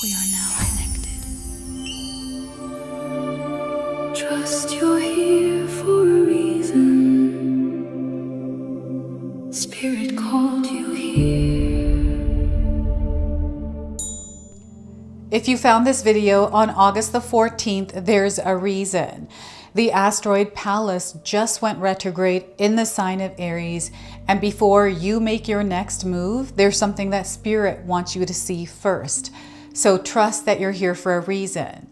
We are now connected. Trust you're here for a reason. Spirit called you here. If you found this video on August the 14th, there's a reason. The asteroid Pallas just went retrograde in the sign of Aries, and before you make your next move, there's something that Spirit wants you to see first. So trust that you're here for a reason.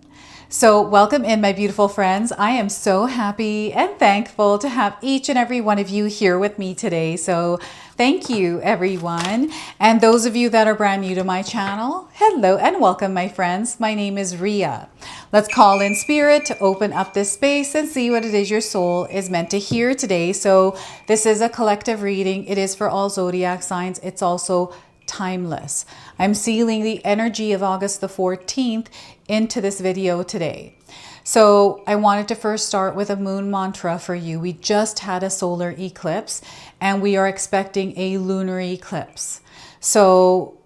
So welcome in, my beautiful friends. I am so happy and thankful to have each and every one of you here with me today. So thank you, everyone. And those of you that are brand new to my channel, hello and welcome, my friends. My name is Ria. Let's call in Spirit to open up this space and see what it is your soul is meant to hear today. So this is a collective reading. It is for all zodiac signs. It's also timeless. I'm sealing the energy of August the 14th into this video today. So I wanted to first start with a moon mantra for you. We just had a solar eclipse and we are expecting a lunar eclipse. So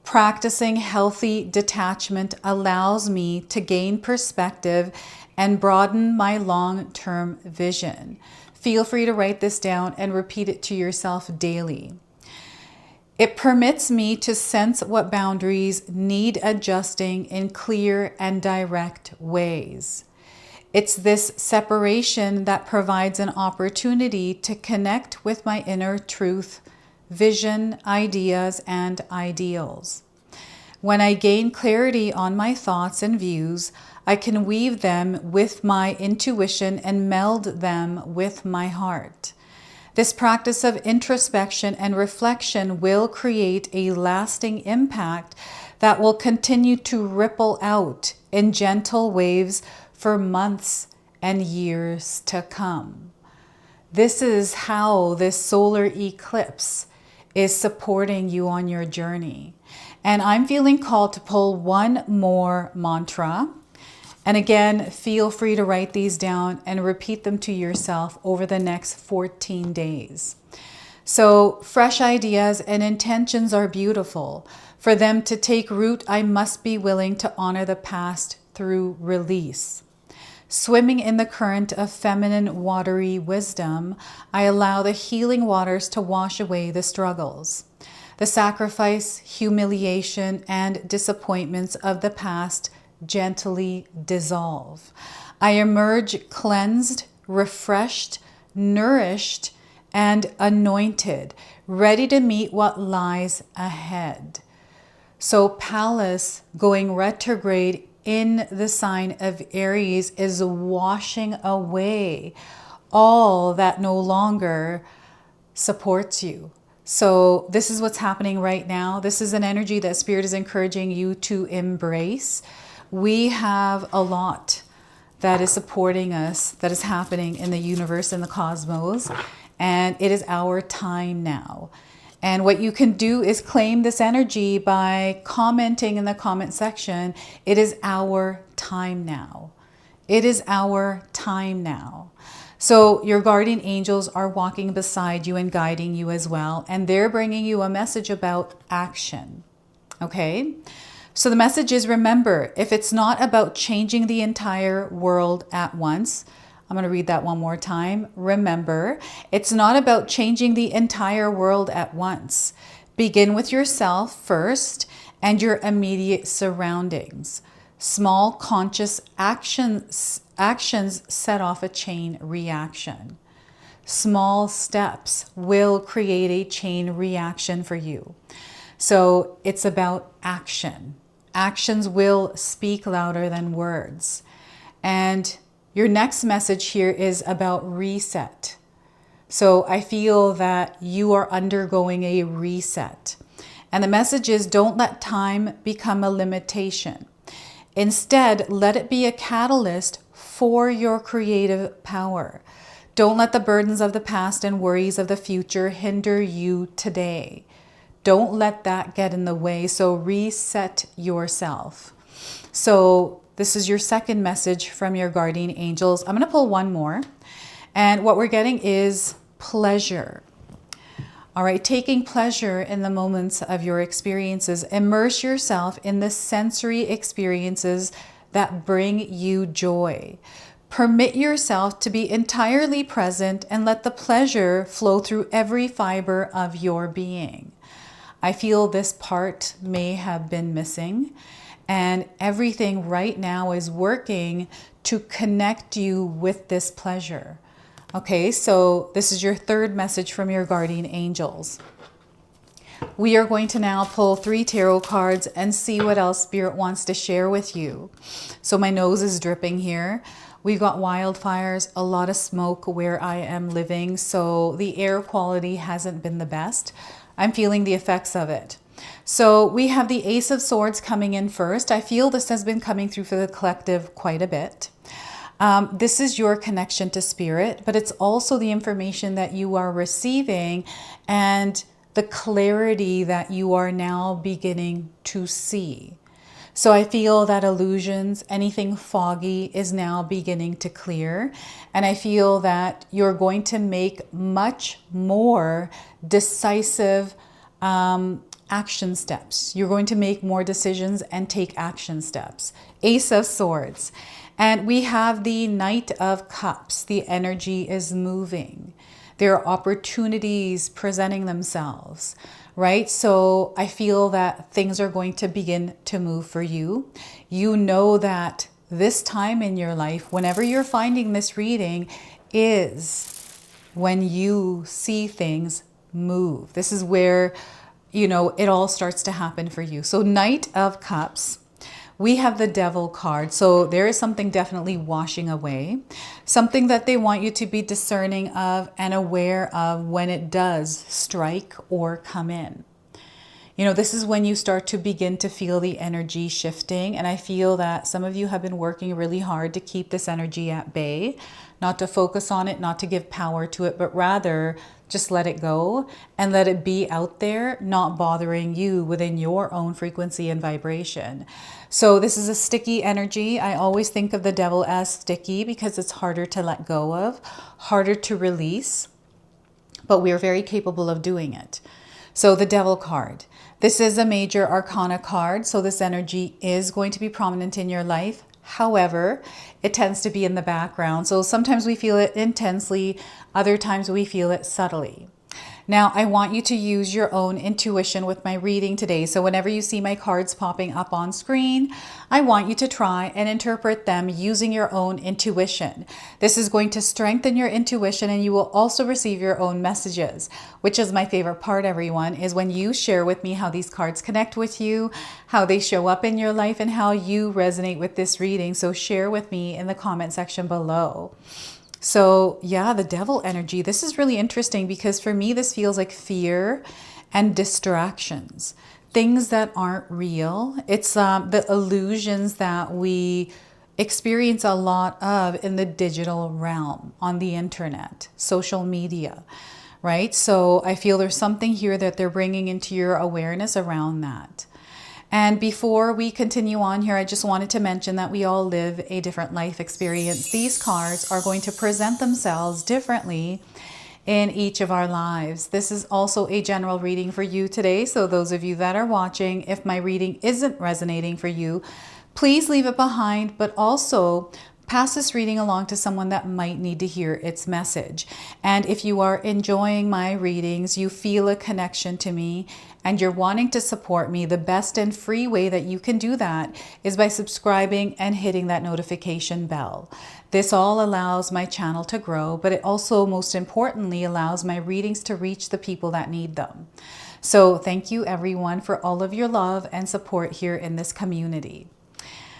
practicing healthy detachment allows me to gain perspective and broaden my long-term vision. Feel free to write this down and repeat it to yourself daily. It permits me to sense what boundaries need adjusting in clear and direct ways. It's this separation that provides an opportunity to connect with my inner truth, vision, ideas, and ideals. When I gain clarity on my thoughts and views, I can weave them with my intuition and meld them with my heart. This practice of introspection and reflection will create a lasting impact that will continue to ripple out in gentle waves for months and years to come. This is how this solar eclipse is supporting you on your journey. And I'm feeling called to pull one more mantra. And again, feel free to write these down and repeat them to yourself over the next 14 days. So fresh ideas and intentions are beautiful. For them to take root, I must be willing to honor the past through release. Swimming in the current of feminine, watery wisdom, I allow the healing waters to wash away the struggles. The sacrifice, humiliation, and disappointments of the past gently dissolve. I emerge cleansed, refreshed, nourished, and anointed, ready to meet what lies ahead. So Pallas going retrograde in the sign of Aries is washing away all that no longer supports you. So this is what's happening right now. This is an energy that Spirit is encouraging you to embrace. We have a lot that is supporting us, that is happening in the universe and the cosmos, and it is our time now. And what you can do is claim this energy by commenting in the comment section. It is our time now. It is our time now. So your guardian angels are walking beside you and guiding you as well, and they're bringing you a message about action. Okay? So the message is, remember, if it's not about changing the entire world at once, I'm going to read that one more time. Remember, it's not about changing the entire world at once. Begin with yourself first and your immediate surroundings. Small conscious actions set off a chain reaction. Small steps will create a chain reaction for you. So it's about action. Actions will speak louder than words. And your next message here is about reset. So I feel that you are undergoing a reset. And the message is, don't let time become a limitation. Instead, let it be a catalyst for your creative power. Don't let the burdens of the past and worries of the future hinder you today. Don't let that get in the way. So reset yourself. So this is your second message from your guardian angels. I'm going to pull one more. And what we're getting is pleasure. All right, taking pleasure in the moments of your experiences. Immerse yourself in the sensory experiences that bring you joy. Permit yourself to be entirely present and let the pleasure flow through every fiber of your being. I feel this part may have been missing, and everything right now is working to connect you with this pleasure. Okay, so this is your third message from your guardian angels. We are going to now pull 3 tarot cards and see what else Spirit wants to share with you. So my nose is dripping here. We've got wildfires, a lot of smoke where I am living, so the air quality hasn't been the best. I'm feeling the effects of it. So we have the Ace of Swords coming in first. I feel this has been coming through for the collective quite a bit. This is your connection to Spirit, but it's also the information that you are receiving and the clarity that you are now beginning to see. So I feel that illusions, anything foggy is now beginning to clear. And I feel that you're going to make much more decisive action steps. You're going to make more decisions and take action steps. Ace of Swords. And we have the Knight of Cups. The energy is moving. There are opportunities presenting themselves, right? So I feel that things are going to begin to move for you. You know that this time in your life, whenever you're finding this reading, is when you see things move. This is where, you know, it all starts to happen for you. So Knight of Cups. We have the Devil card. So there is something definitely washing away, something that they want you to be discerning of and aware of when it does strike or come in. You know, this is when you start to begin to feel the energy shifting. And I feel that some of you have been working really hard to keep this energy at bay, not to focus on it, not to give power to it, but rather just let it go and let it be out there, not bothering you within your own frequency and vibration. So this is a sticky energy. I always think of the Devil as sticky because it's harder to let go of, harder to release, but we are very capable of doing it. So the Devil card. This is a major arcana card, so this energy is going to be prominent in your life. However, it tends to be in the background. So sometimes we feel it intensely, other times we feel it subtly. Now, I want you to use your own intuition with my reading today. So whenever you see my cards popping up on screen, I want you to try and interpret them using your own intuition. This is going to strengthen your intuition, and you will also receive your own messages, which is my favorite part, everyone, is when you share with me how these cards connect with you, how they show up in your life, and how you resonate with this reading. So share with me in the comment section below. So yeah, the Devil energy, this is really interesting because for me, this feels like fear and distractions, things that aren't real. It's the illusions that we experience a lot of in the digital realm, on the internet, social media, right? So I feel there's something here that they're bringing into your awareness around that. And before we continue on here, I just wanted to mention that we all live a different life experience. These cards are going to present themselves differently in each of our lives. This is also a general reading for you today. So those of you that are watching, if my reading isn't resonating for you, please leave it behind, but also pass this reading along to someone that might need to hear its message. And if you are enjoying my readings, you feel a connection to me, and you're wanting to support me, the best and free way that you can do that is by subscribing and hitting that notification bell. This all allows my channel to grow, but it also, most importantly, allows my readings to reach the people that need them. So thank you everyone for all of your love and support here in this community.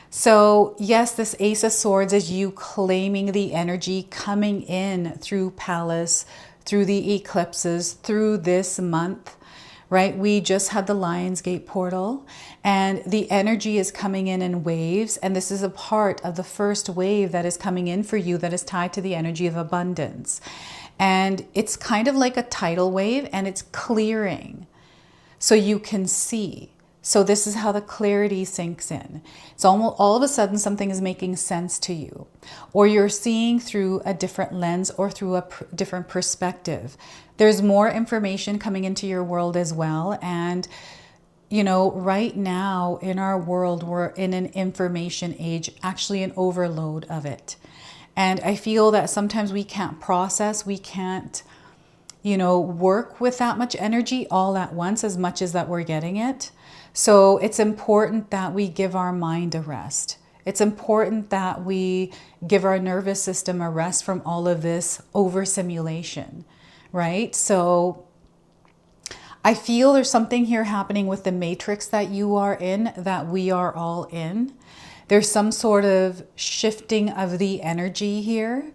So yes, this Ace of Swords is you claiming the energy coming in through Pallas, through the eclipses, through this month, right? We just had the Lionsgate portal and the energy is coming in waves. And this is a part of the first wave that is coming in for you that is tied to the energy of abundance. And it's kind of like a tidal wave and it's clearing so you can see. So this is how the clarity sinks in. It's almost all of a sudden something is making sense to you, or you're seeing through a different lens or through a different perspective. There's more information coming into your world as well. And you know, right now in our world, we're in an information age, actually an overload of it. And I feel that sometimes we can't process, we can't, you know, work with that much energy all at once as much as that we're getting it. So it's important that we give our mind a rest. It's important that we give our nervous system a rest from all of this overstimulation, right? So I feel there's something here happening with the matrix that you are in, that we are all in. There's some sort of shifting of the energy here.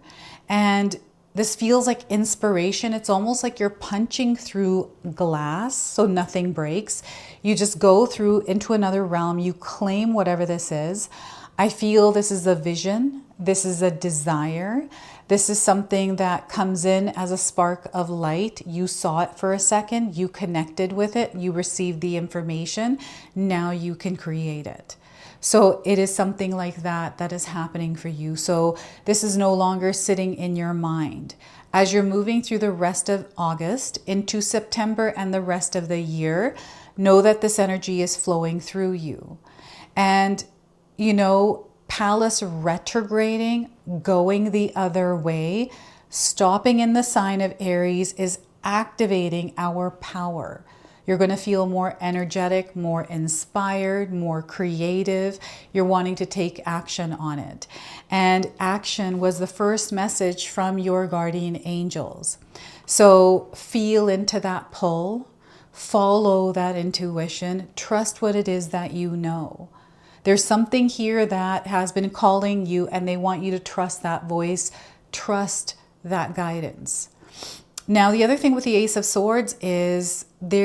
And this feels like inspiration. It's almost like you're punching through glass so nothing breaks. You just go through into another realm. You claim whatever this is. I feel this is a vision. This is a desire. This is something that comes in as a spark of light. You saw it for a second. You connected with it. You received the information. Now you can create it. So it is something like that that is happening for you. So this is no longer sitting in your mind. As you're moving through the rest of August into September and the rest of the year, know that this energy is flowing through you. And, you know, Pallas retrograding, going the other way, stopping in the sign of Aries is activating our power. You're going to feel more energetic, more inspired, more creative. You're wanting to take action on it. And action was the first message from your guardian angels. So feel into that pull, follow that intuition, trust what it is that you know. There's something here that has been calling you and they want you to trust that voice, trust that guidance. Now, the other thing with the Ace of Swords is I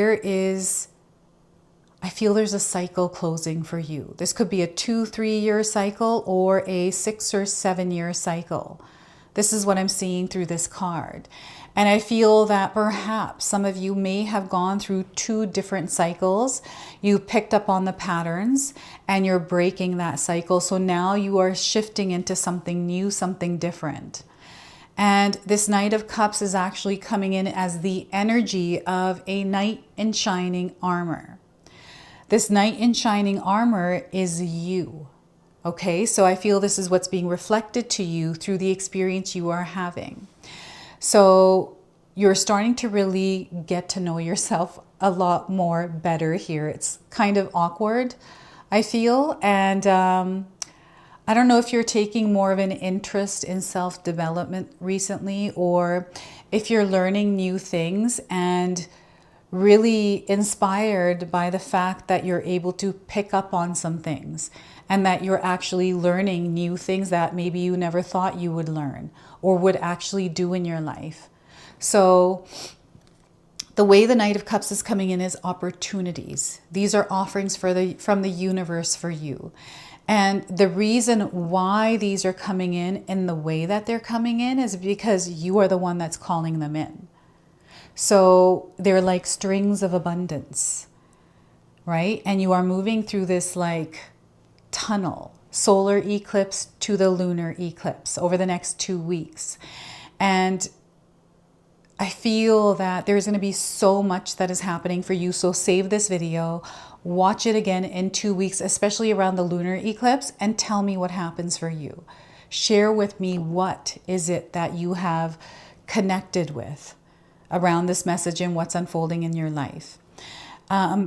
feel there's a cycle closing for you. This could be a 2-3 year cycle or a 6 or 7 year cycle. This is what I'm seeing through this card. And I feel that perhaps some of you may have gone through 2 different cycles. You picked up on the patterns and you're breaking that cycle. So now you are shifting into something new, something different. And this Knight of Cups is actually coming in as the energy of a knight in shining armor. This knight in shining armor is you. Okay, so I feel this is what's being reflected to you through the experience you are having. So you're starting to really get to know yourself a lot more better here. It's kind of awkward, I feel. And I don't know if you're taking more of an interest in self-development recently, or if you're learning new things and really inspired by the fact that you're able to pick up on some things and that you're actually learning new things that maybe you never thought you would learn or would actually do in your life. So the way the Knight of Cups is coming in is opportunities. These are offerings from the universe for you. And the reason why these are coming in the way that they're coming in is because you are the one that's calling them in. So they're like strings of abundance, right? And you are moving through this like tunnel, solar eclipse to the lunar eclipse over the next 2 weeks. And I feel that there's going to be so much that is happening for you. So save this video, watch it again in 2 weeks, especially around the lunar eclipse, and tell me what happens for you. Share with me what is it that you have connected with around this message and what's unfolding in your life.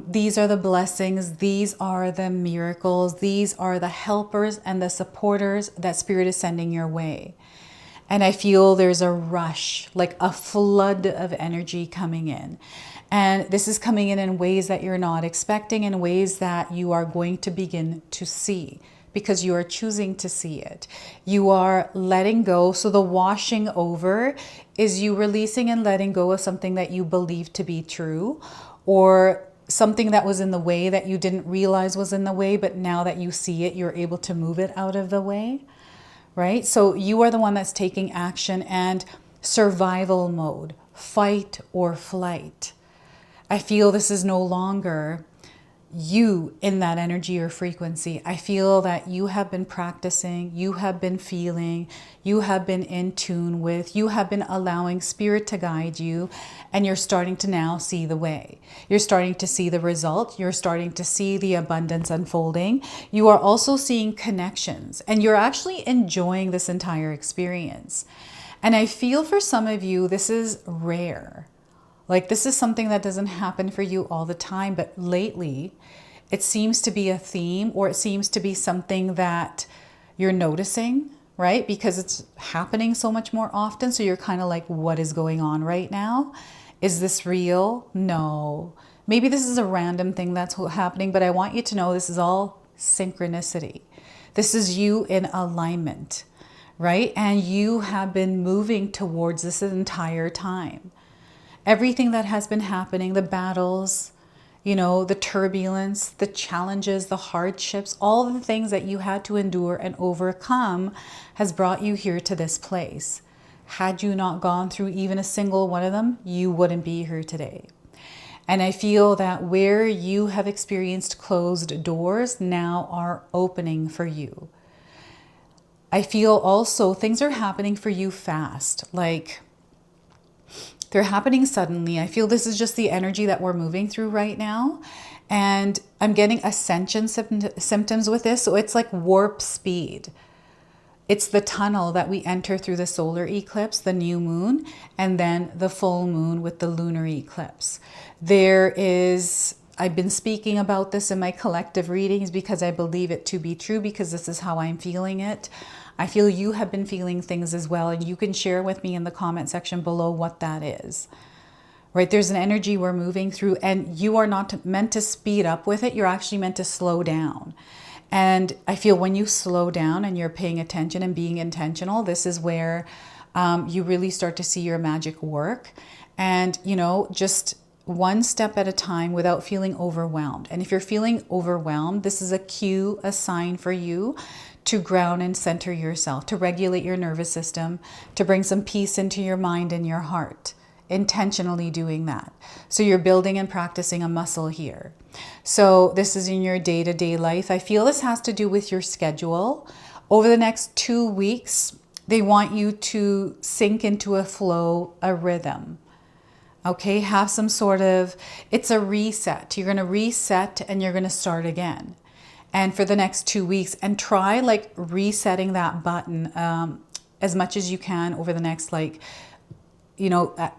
These are the blessings. These are the miracles. These are the helpers and the supporters that Spirit is sending your way. And I feel there's a rush, like a flood of energy coming in. And this is coming in ways that you're not expecting, in ways that you are going to begin to see because you are choosing to see it. You are letting go. So the washing over is you releasing and letting go of something that you believe to be true, or something that was in the way that you didn't realize was in the way, but now that you see it, you're able to move it out of the way, right? So you are the one that's taking action and survival mode, fight or flight. I feel this is no longer you in that energy or frequency. I feel that you have been practicing, you have been feeling, you have been in tune with, you have been allowing spirit to guide you, and you're starting to now see the way. You're starting to see the result. You're starting to see the abundance unfolding. You are also seeing connections, and you're actually enjoying this entire experience. And I feel for some of you, this is rare. Like this is something that doesn't happen for you all the time, but lately it seems to be a theme, or it seems to be something that you're noticing, right? Because it's happening so much more often. So you're kind of like, what is going on right now? Is this real? No. Maybe this is a random thing that's happening, but I want you to know this is all synchronicity. This is you in alignment, right? And you have been moving towards this entire time. Everything that has been happening, the battles, you know, the turbulence, the challenges, the hardships, all the things that you had to endure and overcome has brought you here to this place. Had you not gone through even a single one of them, you wouldn't be here today. And I feel that where you have experienced closed doors now are opening for you. I feel also things are happening for you fast, like they're happening suddenly. I feel this is just the energy that we're moving through right now. And I'm getting ascension symptoms with this. So it's like warp speed. It's the tunnel that we enter through the solar eclipse, the new moon, and then the full moon with the lunar eclipse. I've been speaking about this in my collective readings because I believe it to be true, because this is how I'm feeling it. I feel you have been feeling things as well, and you can share with me in the comment section below what that is. Right? There's an energy we're moving through, and you are not meant to speed up with it. You're actually meant to slow down. And I feel when you slow down and you're paying attention and being intentional, this is where you really start to see your magic work. And, you know, just one step at a time without feeling overwhelmed. And if you're feeling overwhelmed, this is a cue, a sign for you to ground and center yourself, to regulate your nervous system, to bring some peace into your mind and your heart. Intentionally doing that. So you're building and practicing a muscle here. So this is in your day-to-day life. I feel this has to do with your schedule. Over the next 2 weeks, they want you to sink into a flow, a rhythm. Okay, have some sort of, it's a reset. You're going to reset and you're going to start again. And for the next 2 weeks, and try like resetting that button as much as you can over the next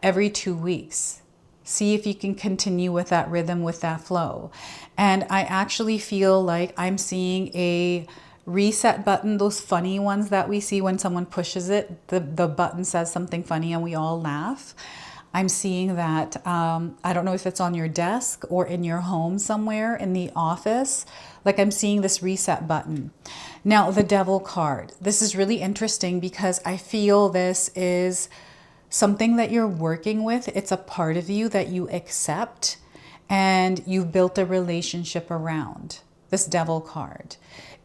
every 2 weeks. See if you can continue with that rhythm, with that flow. And I actually feel like I'm seeing a reset button, those funny ones that we see when someone pushes it, the button says something funny and we all laugh. I'm seeing that, I don't know if it's on your desk or in your home somewhere, in the office. Like I'm seeing this reset button. Now, the Devil card. This is really interesting because I feel this is something that you're working with. It's a part of you that you accept and you've built a relationship around. This Devil card.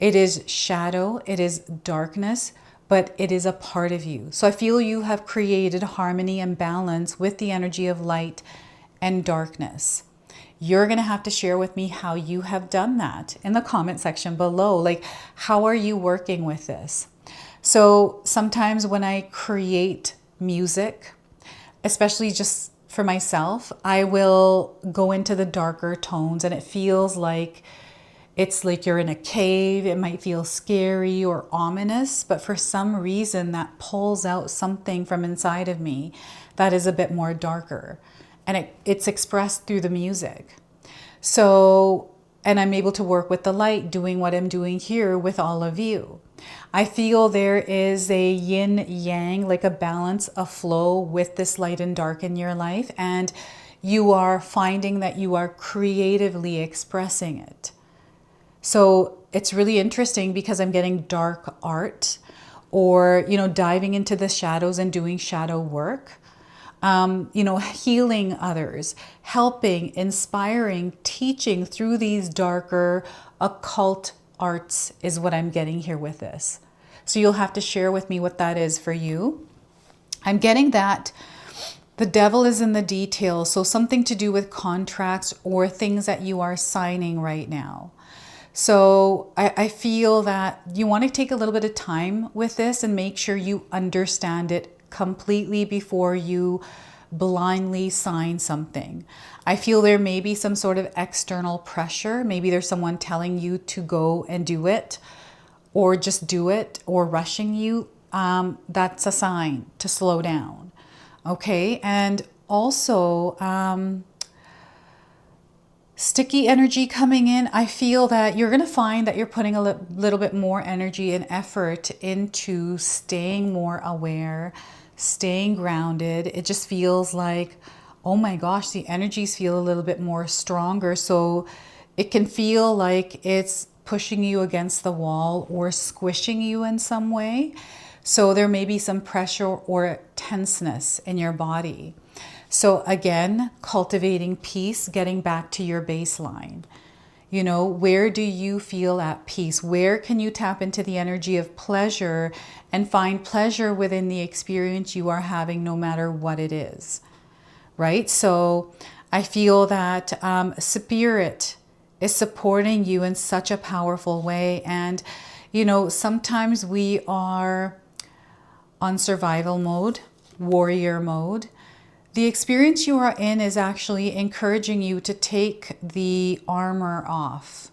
It is shadow, it is darkness, but it is a part of you. So I feel you have created harmony and balance with the energy of light and darkness. You're going to have to share with me how you have done that in the comment section below. Like, how are you working with this? So sometimes when I create music, especially just for myself, I will go into the darker tones and it feels like it's like you're in a cave. It might feel scary or ominous, but for some reason that pulls out something from inside of me that is a bit more darker. And it's expressed through the music. So, and I'm able to work with the light, doing what I'm doing here with all of you. I feel there is a yin yang, like a balance, a flow with this light and dark in your life. And you are finding that you are creatively expressing it. So it's really interesting because I'm getting dark art or, diving into the shadows and doing shadow work. Healing others, helping, inspiring, teaching through these darker occult arts is what I'm getting here with this. So you'll have to share with me what that is for you. I'm getting that The devil is in the details, so something to do with contracts or things that you are signing right now. So I feel that you want to take a little bit of time with this and make sure you understand it completely before you blindly sign something. I feel there may be some sort of external pressure. Maybe there's someone telling you to go and do it, or just do it, or rushing you. That's a sign to slow down. Okay, and also sticky energy coming in. I feel that you're going to find that you're putting a little bit more energy and effort into staying more aware, staying grounded. It just feels like, oh my gosh, the energies feel a little bit more stronger. So it can feel like it's pushing you against the wall or squishing you in some way. So there may be some pressure or tenseness in your body. So again, cultivating peace, getting back to your baseline. You know, where do you feel at peace? Where can you tap into the energy of pleasure and find pleasure within the experience you are having, no matter what it is, right? So I feel that spirit is supporting you in such a powerful way. And, you know, sometimes we are on survival mode, warrior mode. The experience you are in is actually encouraging you to take the armor off.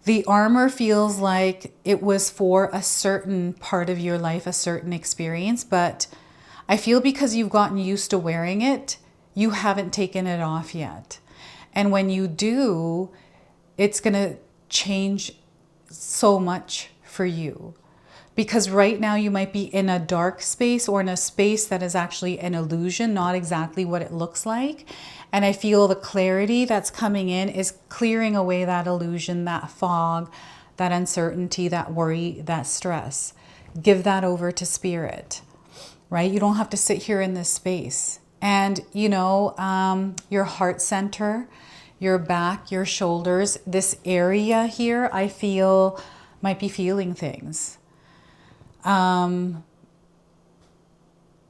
The armor feels like it was for a certain part of your life, a certain experience, but I feel because you've gotten used to wearing it, you haven't taken it off yet. And when you do, it's going to change so much for you. Because right now you might be in a dark space or in a space that is actually an illusion, not exactly what it looks like. And I feel the clarity that's coming in is clearing away that illusion, that fog, that uncertainty, that worry, that stress. Give that over to spirit, right? You don't have to sit here in this space. And, you know, your heart center, your back, your shoulders, this area here, I feel might be feeling things.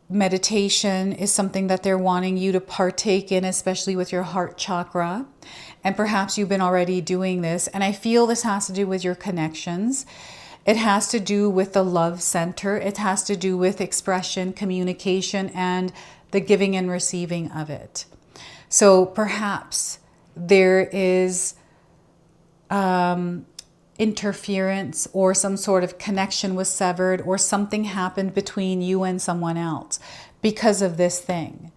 Meditation is something that they're wanting you to partake in, especially with your heart chakra. And perhaps you've been already doing this. And I feel this has to do with your connections. It has to do with the love center. It has to do with expression, communication, and the giving and receiving of it. So perhaps there is interference or some sort of connection was severed or something happened between you and someone else because of this thing.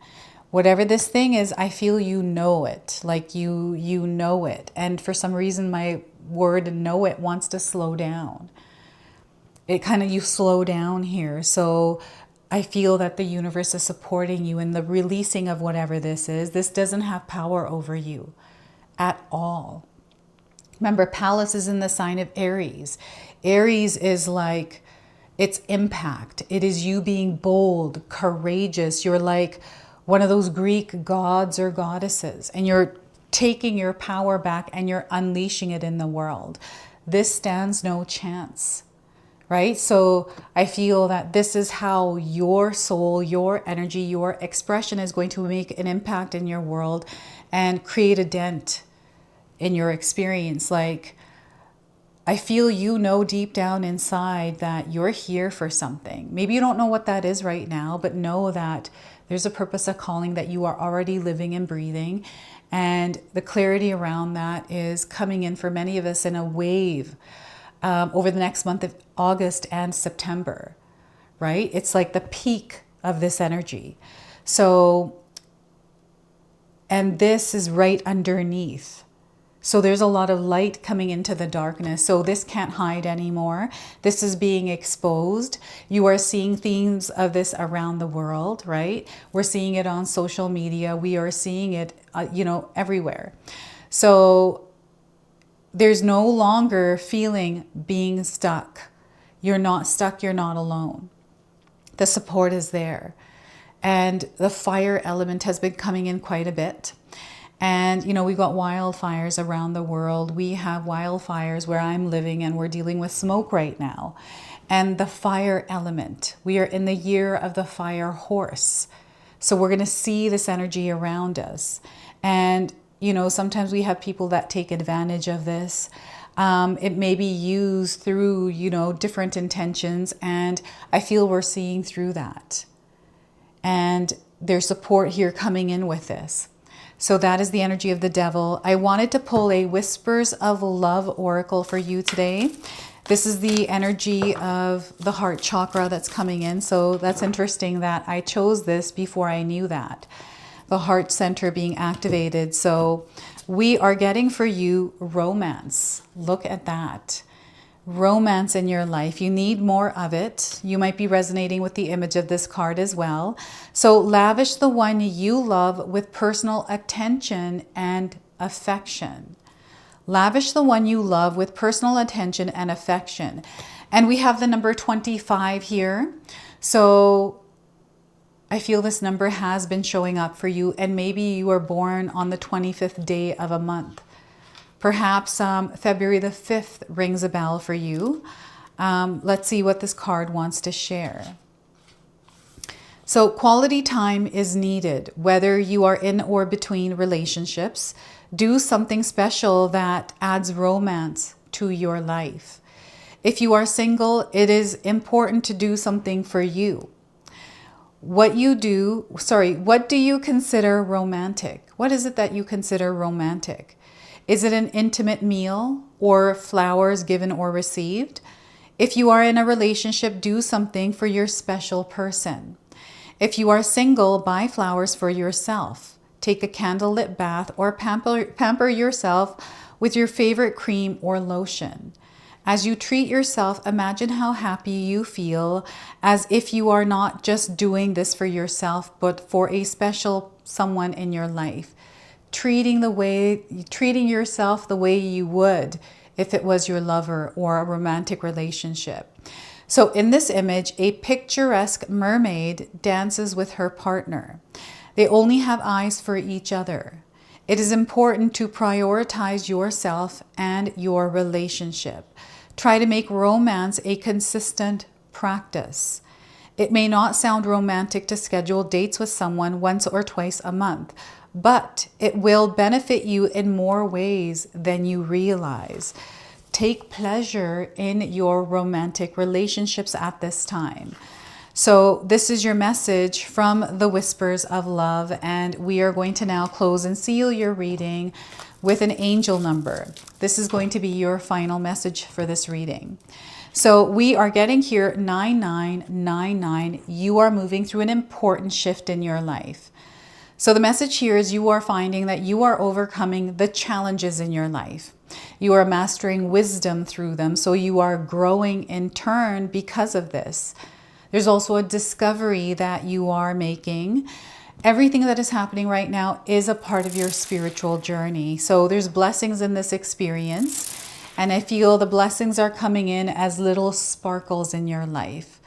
Whatever this thing is, I feel you know it, like you know it. And for some reason, my word know it wants to slow down. It kind of, you slow down here. So I feel that the universe is supporting you in the releasing of whatever this is. This doesn't have power over you at all. Remember, Pallas is in the sign of Aries. Aries is like, it's impact. It is you being bold, courageous. You're like one of those Greek gods or goddesses, and you're taking your power back and you're unleashing it in the world. This stands no chance, right? So I feel that this is how your soul, your energy, your expression is going to make an impact in your world and create a dent in your experience. Like, I feel you know deep down inside that you're here for something. Maybe you don't know what that is right now, but know that there's a purpose, a calling that you are already living and breathing. And the clarity around that is coming in for many of us in a wave over the next month of August and September, right? It's like the peak of this energy. So, and this is right underneath. So there's a lot of light coming into the darkness. So this can't hide anymore. This is being exposed. You are seeing themes of this around the world, right? We're seeing it on social media. We are seeing it, everywhere. So there's no longer feeling being stuck. You're not stuck. You're not alone. The support is there. And the fire element has been coming in quite a bit. And, we've got wildfires around the world. We have wildfires where I'm living and we're dealing with smoke right now. And the fire element, we are in the year of the fire horse. So we're going to see this energy around us. And, sometimes we have people that take advantage of this. It may be used through, different intentions. And I feel we're seeing through that. And there's support here coming in with this. So that is the energy of the devil. I wanted to pull a Whispers of Love oracle for you today. This is the energy of the heart chakra that's coming in. So that's interesting that I chose this before I knew that. The heart center being activated. So we are getting for you romance. Look at that. Romance in your life. You need more of it. You might be resonating with the image of this card as well. So lavish the one you love with personal attention and affection. Lavish the one you love with personal attention and affection. And we have the number 25 here. So I feel this number has been showing up for you, and maybe you were born on the 25th day of a month. Perhaps February the 5th rings a bell for you. Let's see what this card wants to share. So quality time is needed, whether you are in or between relationships. Do something special that adds romance to your life. If you are single, it is important to do something for you. What do you consider romantic? What is it that you consider romantic? Is it an intimate meal or flowers given or received? If you are in a relationship, do something for your special person. If you are single, buy flowers for yourself. Take a candlelit bath or pamper yourself with your favorite cream or lotion. As you treat yourself, imagine how happy you feel, as if you are not just doing this for yourself, but for a special someone in your life. Treating yourself the way you would if it was your lover or a romantic relationship. So in this image, a picturesque mermaid dances with her partner. They only have eyes for each other. It is important to prioritize yourself and your relationship. Try to make romance a consistent practice. It may not sound romantic to schedule dates with someone once or twice a month, but it will benefit you in more ways than you realize. Take pleasure in your romantic relationships at this time. So this is your message from the Whispers of Love, and we are going to now close and seal your reading with an angel number. This is going to be your final message for this reading. So we are getting here 9999. You are moving through an important shift in your life. So the message here is you are finding that you are overcoming the challenges in your life. You are mastering wisdom through them, so you are growing in turn because of this. There's also a discovery that you are making. Everything that is happening right now is a part of your spiritual journey. So there's blessings in this experience. And I feel the blessings are coming in as little sparkles in your life.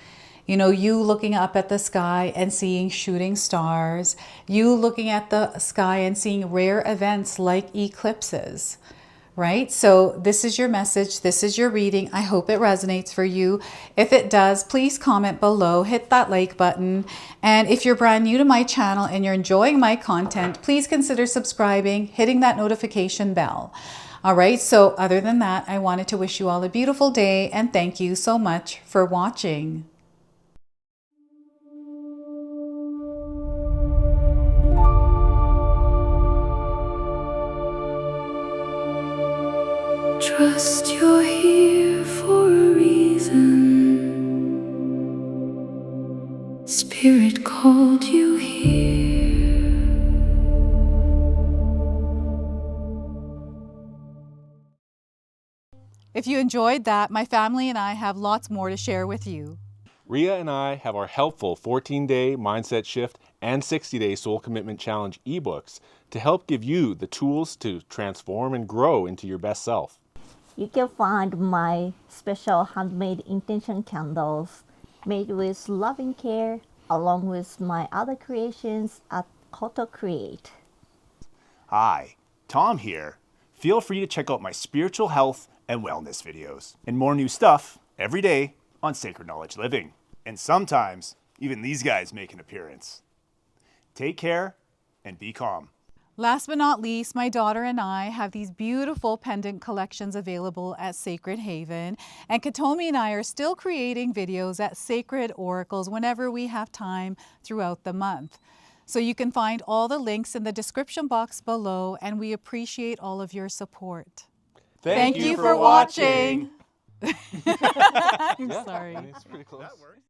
You looking up at the sky and seeing shooting stars. You looking at the sky and seeing rare events like eclipses. Right? So this is your message. This is your reading. I hope it resonates for you. If it does, please comment below, hit that like button. And if you're brand new to my channel and you're enjoying my content, please consider subscribing, hitting that notification bell. All right. So other than that, I wanted to wish you all a beautiful day and thank you so much for watching. Trust you're here for a reason. Spirit called you here. If you enjoyed that, my family and I have lots more to share with you. Rhea and I have our helpful 14-day mindset shift and 60-day soul commitment challenge ebooks to help give you the tools to transform and grow into your best self. You can find my special handmade intention candles made with loving care along with my other creations at Koto Create. Hi, Tom here. Feel free to check out my spiritual health and wellness videos and more new stuff every day on Sacred Knowledge Living. And sometimes even these guys make an appearance. Take care and be calm. Last but not least, my daughter and I have these beautiful pendant collections available at Sacred Haven. And Katomi and I are still creating videos at Sacred Oracles whenever we have time throughout the month. So you can find all the links in the description box below, and we appreciate all of your support. Thank you for watching. I'm sorry. It's pretty close.